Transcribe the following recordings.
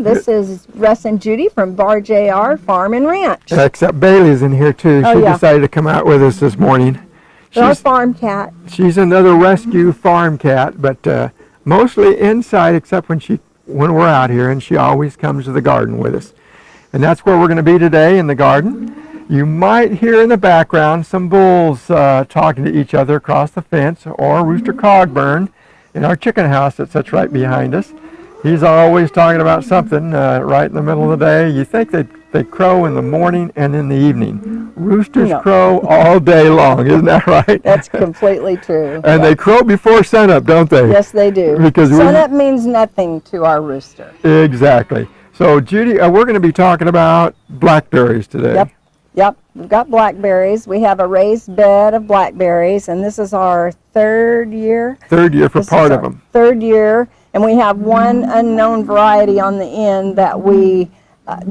everyone. This is Russ and Judy from Bar JR Farm and Ranch. Except Bailey's in here too. Oh, She yeah. decided to come out with us this morning. Our farm cat. She's another rescue farm cat, but mostly inside except when we're out here, and she always comes to the garden with us. And that's where we're going to be today, in the garden. You might hear in the background some bulls talking to each other across the fence, or Rooster Cogburn in our chicken house that sits right behind us. He's always talking about something right in the middle of the day. You think they crow in the morning and in the evening. Roosters crow all day long, isn't that right? That's completely true. And they crow before sunup, don't they? Yes, they do. Because sunup means nothing to our rooster. Exactly. So, Judy, we're going to be talking about blackberries today. Yep. We've got blackberries. We have a raised bed of blackberries, and this is our third year. Third year for part of them. Third year, and we have one unknown variety on the end that we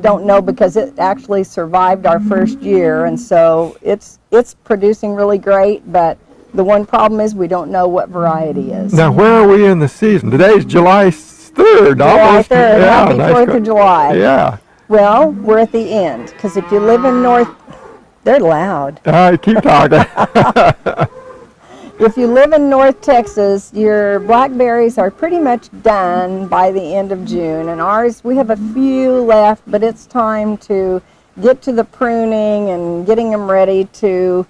don't know because it actually survived our first year, and so it's producing really great, but the one problem is we don't know what variety is. Now, where are we in the season? Today's July 3rd. July 3rd. Yeah, Happy 4th of July. Yeah. Well, we're at the end, because if you live in they're loud. Keep talking. If you live in North Texas, your blackberries are pretty much done by the end of June, and ours, we have a few left, but it's time to get to the pruning and getting them ready they're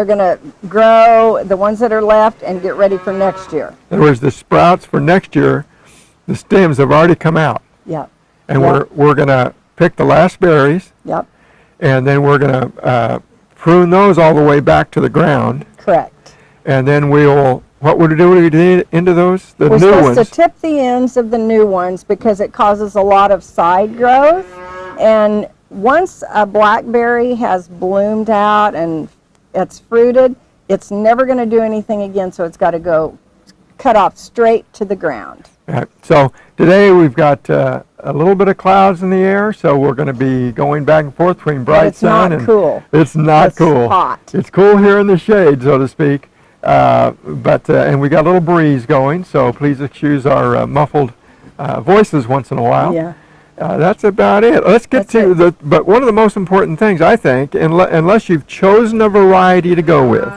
going to grow, the ones that are left, and get ready for next year. In other words, the sprouts for next year, the stems have already come out. Yep. And we're going to pick the last berries. Yep. And then we're going to prune those all the way back to the ground. Correct. And then what would we do into those? The new ones. We're supposed to tip the ends of the new ones because it causes a lot of side growth. And once a blackberry has bloomed out and it's fruited, it's never going to do anything again, so it's got to go cut off straight to the ground. Right. So today we've got a little bit of clouds in the air, so we're going to be going back and forth between bright sun and cool. It's not cool. It's hot. It's cool here in the shade, so to speak. And we got a little breeze going, so please excuse our muffled voices once in a while. Yeah. That's about it. Let's get but one of the most important things, I think, unless you've chosen a variety to go with,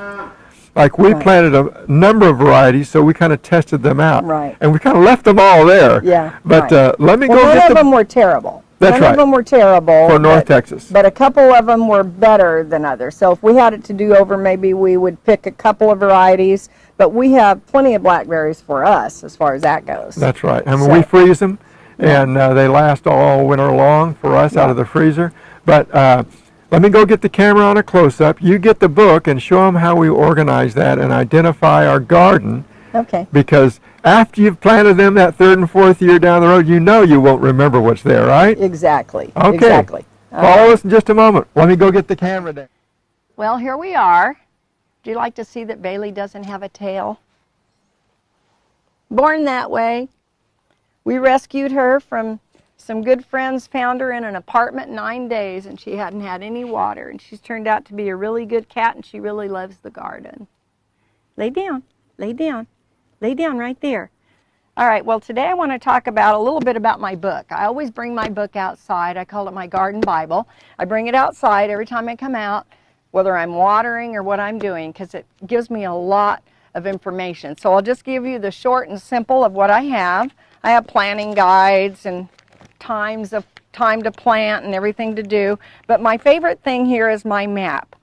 like we planted a number of varieties, so we kind of tested them out. Right. And we kind of left them all there. Yeah. But let me go none get of them were terrible. That's None right. of them were terrible. For North Texas. But a couple of them were better than others. So if we had it to do over, maybe we would pick a couple of varieties. But we have plenty of blackberries for us as far as that goes. That's right. I mean, we freeze them, and they last all winter long for us out of the freezer. But let me go get the camera on a close-up. You get the book and show them how we organize that and identify our garden. Okay. Because after you've planted them that third and fourth year down the road, you won't remember what's there, right? Exactly. Okay. Exactly. Follow us in just a moment. Let me go get the camera there. Well, here we are. Do you like to see that Bailey doesn't have a tail? Born that way. We rescued her from some good friends, found her in an apartment 9 days, and she hadn't had any water, and she's turned out to be a really good cat, and she really loves the garden. Lay down. Lay down. Lay down right there. All right, well, today I want to talk about a little bit about my book. I always bring my book outside. I call it my garden Bible. I bring it outside every time I come out, whether I'm watering or what I'm doing, because it gives me a lot of information. So I'll just give you the short and simple of what I have. I have planting guides and time to plant and everything to do. But my favorite thing here is my map.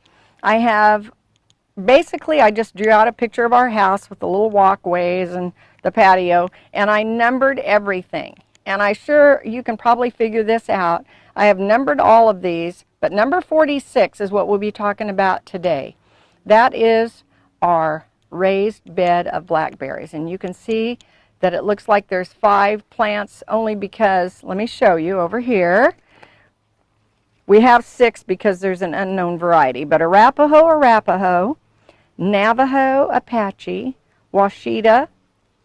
Basically, I just drew out a picture of our house with the little walkways and the patio, and I numbered everything. And you can probably figure this out. I have numbered all of these, but number 46 is what we'll be talking about today. That is our raised bed of blackberries. And you can see that it looks like there's 5 plants only because, let me show you over here. We have 6 because there's an unknown variety, but Arapaho, Navajo, Apache, Washita,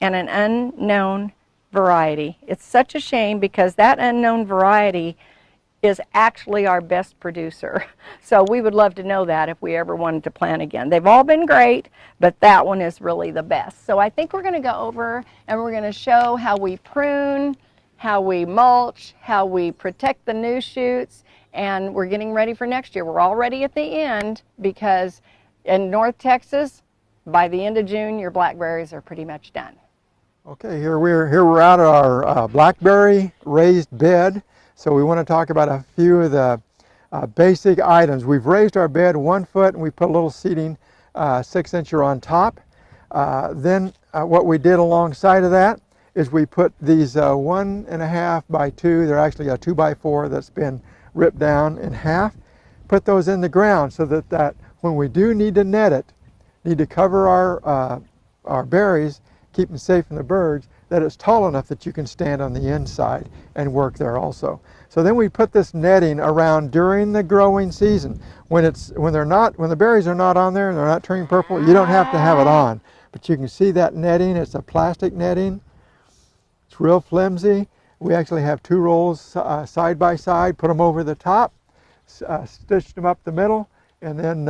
and an unknown variety. It's such a shame because that unknown variety is actually our best producer. So we would love to know that if we ever wanted to plant again. They've all been great, but that one is really the best. So I think we're going to go over and we're going to show how we prune, how we mulch, how we protect the new shoots, and we're getting ready for next year. We're already at the end because in North Texas, by the end of June, your blackberries are pretty much done. Okay, here we're out at our blackberry raised bed. So we want to talk about a few of the basic items. We've raised our bed 1 foot and we put a little seating 6-incher on top. Then what we did alongside of that is we put these 1.5 by 2, they're actually a 2 by 4 that's been ripped down in half. Put those in the ground so that when we do need to net it, need to cover our berries, keep them safe from the birds, that it's tall enough that you can stand on the inside and work there also. So then we put this netting around during the growing season. When the berries are not on there and they're not turning purple, you don't have to have it on. But you can see that netting, it's a plastic netting. It's real flimsy. We actually have 2 rolls side by side, put them over the top, stitched them up the middle, and then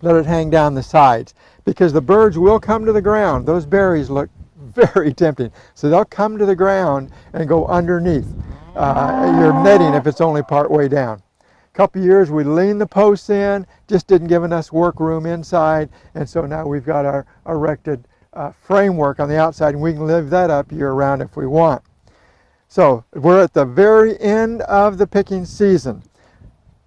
let it hang down the sides. Because the birds will come to the ground. Those berries look very tempting. So they'll come to the ground and go underneath your netting if it's only part way down. A couple years we leaned the posts in, just didn't give enough work room inside, and so now we've got our erected framework on the outside, and we can live that up year round if we want. So we're at the very end of the picking season.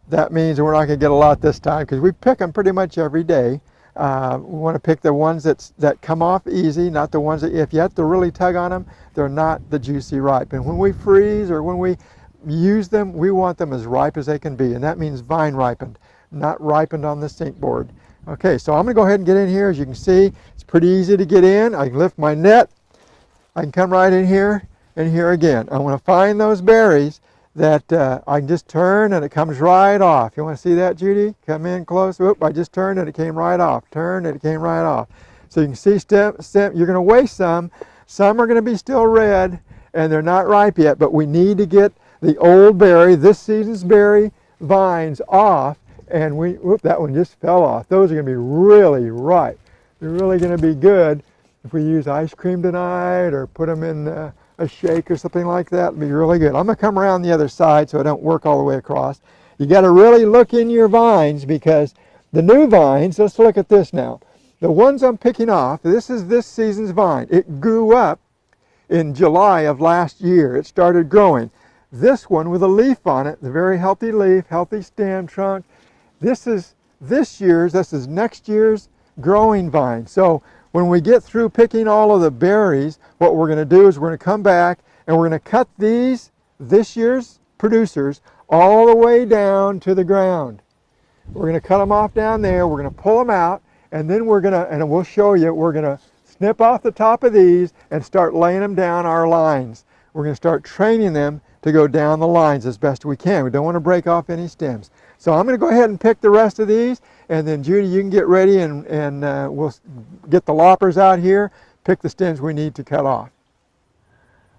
That means we're not going to get a lot this time because we pick them pretty much every day. We want to pick the ones that come off easy, not the ones that if you have to really tug on them, they're not the juicy ripe. And when we freeze or when we use them, we want them as ripe as they can be, and that means vine ripened, not ripened on the sink board. Okay, so I'm going to go ahead and get in here. As you can see, it's pretty easy to get in. I can lift my net. I can come right in here and here again. I want to find those berries that I can just turn and it comes right off. You want to see that, Judy? Come in close. Oop, I just turned and it came right off. Turned and it came right off. So you can see stem, you're going to waste some. Some are going to be still red and they're not ripe yet, but we need to get the old berry, this season's berry vines off, and that one just fell off. Those are going to be really ripe. They're really going to be good if we use ice cream tonight or put them in a shake or something like that. It'd be really good. I'm going to come around the other side so I don't work all the way across. You got to really look in your vines because the new vines, let's look at this now. The ones I'm picking off, this is this season's vine. It grew up in July of last year. It started growing. This one with a leaf on it, the very healthy leaf, healthy stem, trunk. This is next year's growing vine. So when we get through picking all of the berries, what we're going to do is we're going to come back and we're going to cut this year's producers all the way down to the ground. We're going to cut them off down there, we're going to pull them out, and then we're going to, and we'll show you, we're going to snip off the top of these and start laying them down our lines. We're going to start training them to go down the lines as best we can. We don't want to break off any stems. So I'm going to go ahead and pick the rest of these, and then Judy, you can get ready and we'll get the loppers out here, pick the stems we need to cut off.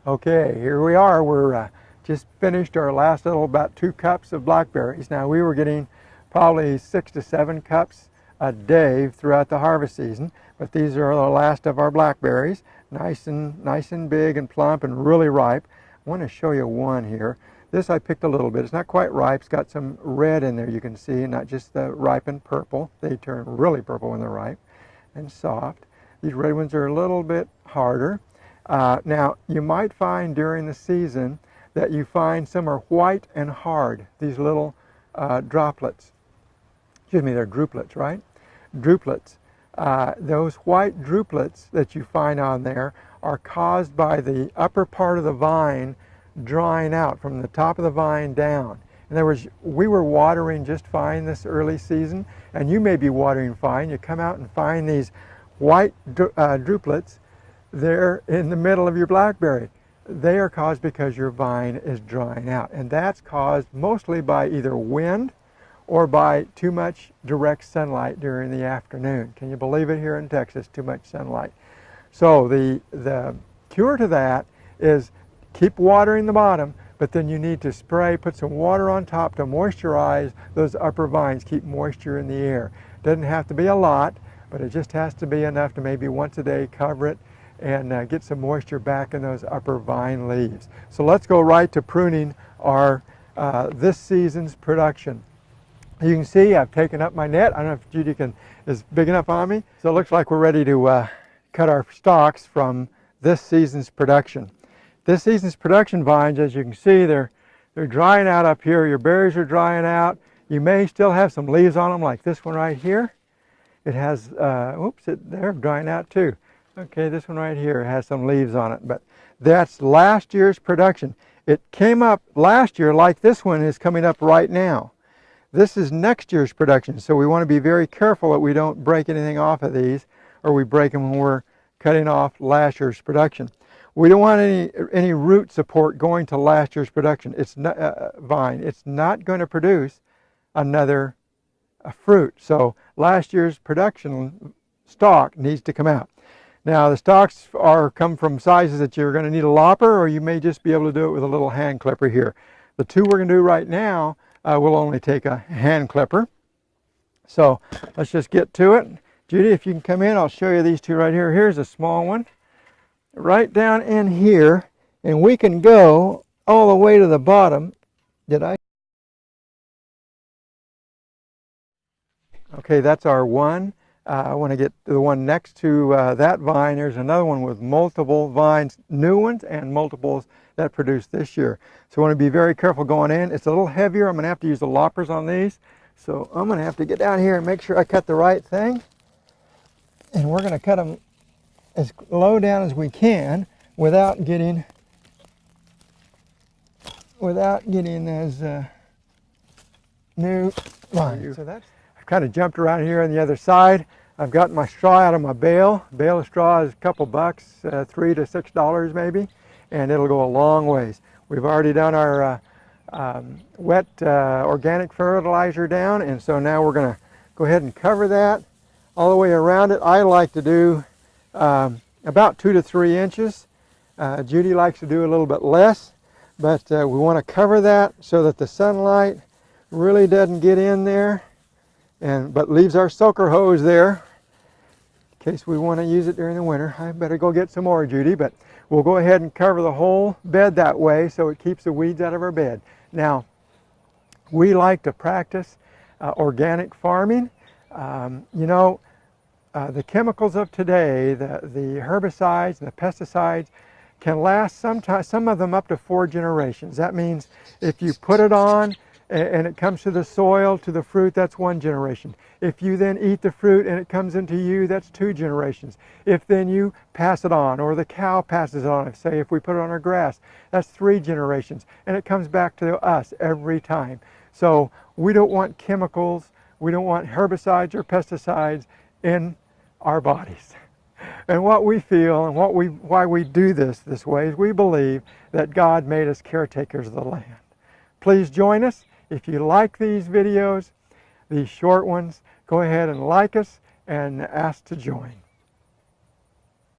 Okay, here we are. We're just finished our last little, about 2 cups of blackberries. Now we were getting probably 6 to 7 cups a day throughout the harvest season, but these are the last of our blackberries, nice and big and plump and really ripe. I want to show you one here. This I picked a little bit. It's not quite ripe. It's got some red in there, you can see, not just the ripened purple. They turn really purple when they're ripe and soft. These red ones are a little bit harder. Now, you might find during the season that you find some are white and hard, these little droplets. Excuse me, they're drupelets, right? Drupelets. Those white drupelets that you find on there are caused by the upper part of the vine drying out from the top of the vine down. In other words, we were watering just fine this early season, and you may be watering fine. You come out and find these white drupelets there in the middle of your blackberry. They are caused because your vine is drying out, and that's caused mostly by either wind or by too much direct sunlight during the afternoon. Can you believe it here in Texas, too much sunlight? So the cure to that is keep watering the bottom, but then you need to spray, put some water on top to moisturize those upper vines, keep moisture in the air. Doesn't have to be a lot, but it just has to be enough to maybe once a day cover it and get some moisture back in those upper vine leaves. So let's go right to pruning our this season's production. You can see I've taken up my net. I don't know if Judy is big enough on me. So it looks like we're ready to cut our stalks from this season's production. This season's production vines, as you can see, they're drying out up here. Your berries are drying out. You may still have some leaves on them, like this one right here. It has, they're drying out too. Okay, this one right here has some leaves on it, but that's last year's production. It came up last year like this one is coming up right now. This is next year's production, so we want to be very careful that we don't break anything off of these, or we break them when we're cutting off last year's production. We don't want any root support going to last year's production. It's not, vine. It's not going to produce another fruit. So last year's production stalk needs to come out. Now the stalks come from sizes that you're going to need a lopper, or you may just be able to do it with a little hand clipper here. The two we're going to do right now will only take a hand clipper. So let's just get to it. Judy, if you can come in, I'll show you these two right here. Here's a small one right down in here, and we can go all the way to the bottom. Okay, that's our one. I want to get to the one next to that vine. There's another one with multiple vines, new ones and multiples that produced this year. So I want to be very careful going in. It's a little heavier. I'm going to have to use the loppers on these. So I'm going to have to get down here and make sure I cut the right thing. And we're going to cut them as low down as we can without getting as new vines. So that's, I've kind of jumped around here on the other side. I've gotten my straw out of my bale. A bale of straw is a couple bucks, $3 to $6 maybe, and it'll go a long ways. We've already done our wet organic fertilizer down, and so now we're going to go ahead and cover that all the way around it. I like to do about 2 to 3 inches. Judy likes to do a little bit less, but we want to cover that so that the sunlight really doesn't get in there, but leaves our soaker hose there in case we want to use it during the winter. I better go get some more, Judy, but we'll go ahead and cover the whole bed that way so it keeps the weeds out of our bed. Now, we like to practice organic farming. You know, the chemicals of today, the herbicides, the pesticides, can last some of them up to 4 generations. That means if you put it on and it comes to the soil, to the fruit, that's 1 generation. If you then eat the fruit and it comes into you, that's 2 generations. If then you pass it on, or the cow passes it on, say if we put it on our grass, that's 3 generations. And it comes back to us every time. So we don't want chemicals, we don't want herbicides or pesticides in our bodies. And what we feel and why we do this way is we believe that God made us caretakers of the land. Please join us. If you like these videos, these short ones, go ahead and like us and ask to join.